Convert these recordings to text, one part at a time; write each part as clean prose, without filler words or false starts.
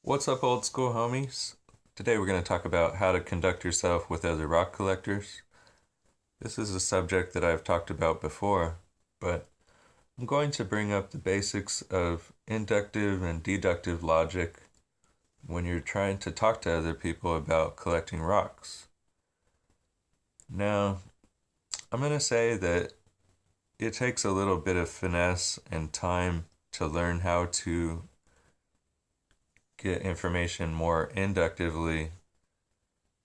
What's up, old school homies? Today we're going to talk about how to conduct yourself with other rock collectors. This is a subject that I've talked about before, but I'm going to bring up the basics of inductive and deductive logic when you're trying to talk to other people about collecting rocks. Now, I'm going to say that it takes a little bit of finesse and time to learn how to get information more inductively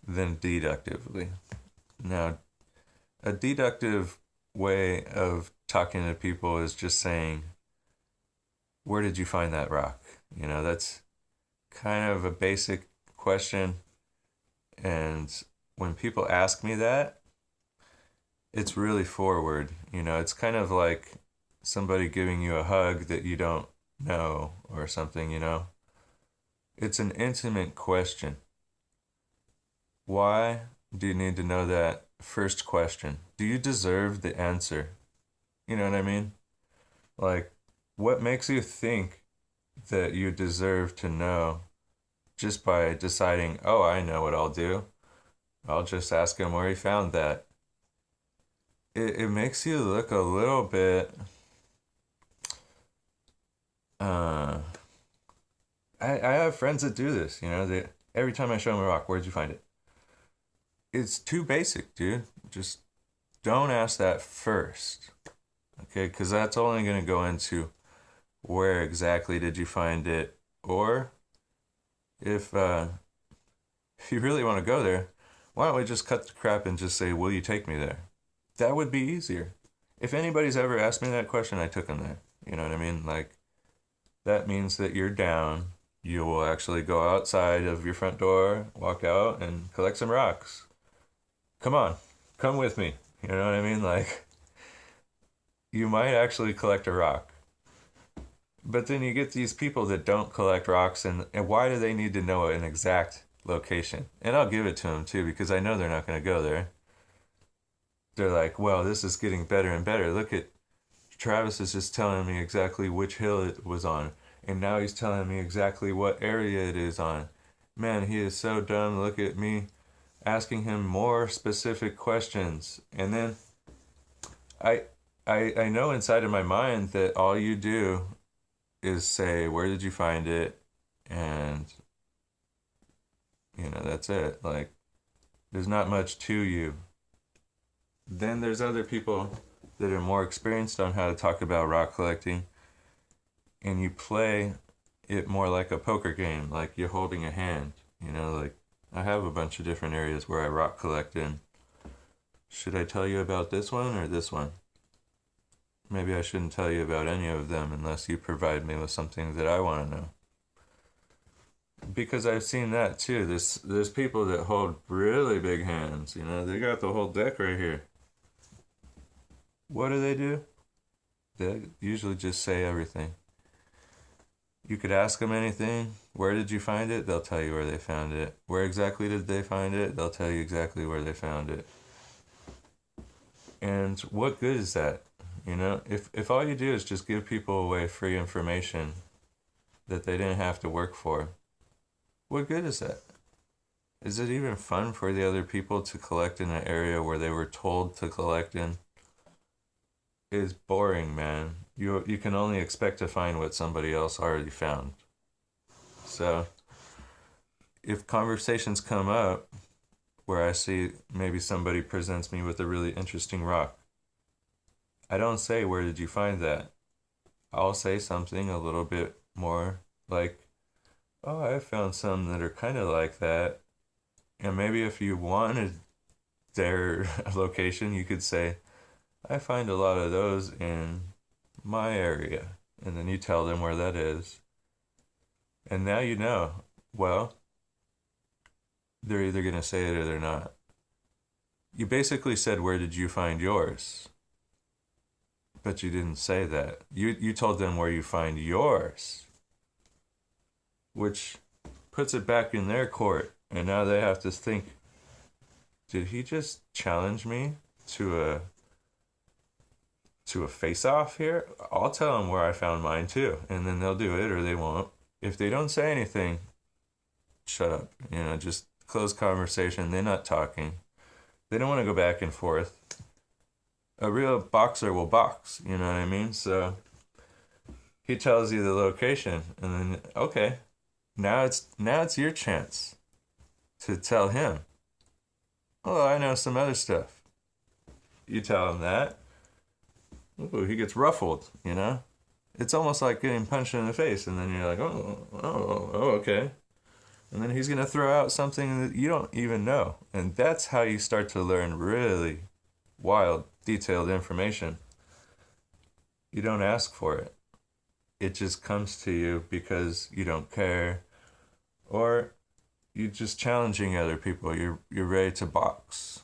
than deductively. Now, a deductive way of talking to people is just saying, where did you find that rock? That's kind of a basic question. And when people ask me that, it's really forward. It's kind of like somebody giving you a hug that you don't know or something. It's an intimate question. Why do you need to know that first question? Do you deserve the answer? You know what I mean? Like, what makes you think that you deserve to know just by deciding, oh, I know what I'll do? I'll just ask him where he found that. It makes you look a little bit. Uh, I have friends that do this, every time I show them a rock, where'd you find it? It's too basic, dude. Just don't ask that first. Okay, because that's only going to go into where exactly did you find it, or if if you really want to go there, why don't we just cut the crap and just say, "Will you take me there?" That would be easier. If anybody's ever asked me that question, I took them there. You know what I mean? Like that means that you're down. You will actually go outside of your front door, walk out, and collect some rocks. Come on, come with me. You know what I mean? Like you might actually collect a rock. But then you get these people that don't collect rocks, and why do they need to know an exact location? And I'll give it to them too, because I know they're not going to go there. They're like, well, this is getting better and better. Look at Travis is just telling me exactly which hill it was on, and now he's telling me exactly what area it is on. Man, he is so dumb. Look at me asking him more specific questions. And then I I know inside of my mind that all you do is say, where did you find it? And, that's it. Like, there's not much to you. Then there's other people that are more experienced on how to talk about rock collecting, and you play it more like a poker game, like you're holding a hand. Like I have a bunch of different areas where I rock collect in. Should I tell you about this one or this one? Maybe I shouldn't tell you about any of them unless you provide me with something that I want to know. Because I've seen that too. There's people that hold really big hands. They got the whole deck right here. What do? They usually just say everything. You could ask them anything. Where did you find it? They'll tell you where they found it. Where exactly did they find it? They'll tell you exactly where they found it. And what good is that? If all you do is just give people away free information that they didn't have to work for, what good is that? Is it even fun for the other people to collect in an area where they were told to collect in? It's boring, man. You can only expect to find what somebody else already found. So, if conversations come up where I see maybe somebody presents me with a really interesting rock, I don't say, where did you find that? I'll say something a little bit more like, oh, I found some that are kind of like that. And maybe if you wanted their location, you could say, I find a lot of those in my area. And then you tell them where that is. And now you know, well, they're either going to say it or they're not. You basically said, where did you find yours? But you didn't say that. You told them where you find yours, which puts it back in their court. And now they have to think, did he just challenge me to a face off here? I'll tell them where I found mine too, and then they'll do it or they won't. If they don't say anything, shut up. Just close conversation. They're not talking. They don't want to go back and forth. A real boxer will box, you know what I mean? So he tells you the location, and then okay, now it's your chance to tell him. Oh, I know some other stuff. You tell him that. Ooh, he gets ruffled. It's almost like getting punched in the face, and then you're like, oh, okay. And then he's gonna throw out something that you don't even know, and that's how you start to learn really wild, detailed information. You don't ask for it. It just comes to you because you don't care, or you're just challenging other people. You're ready to box.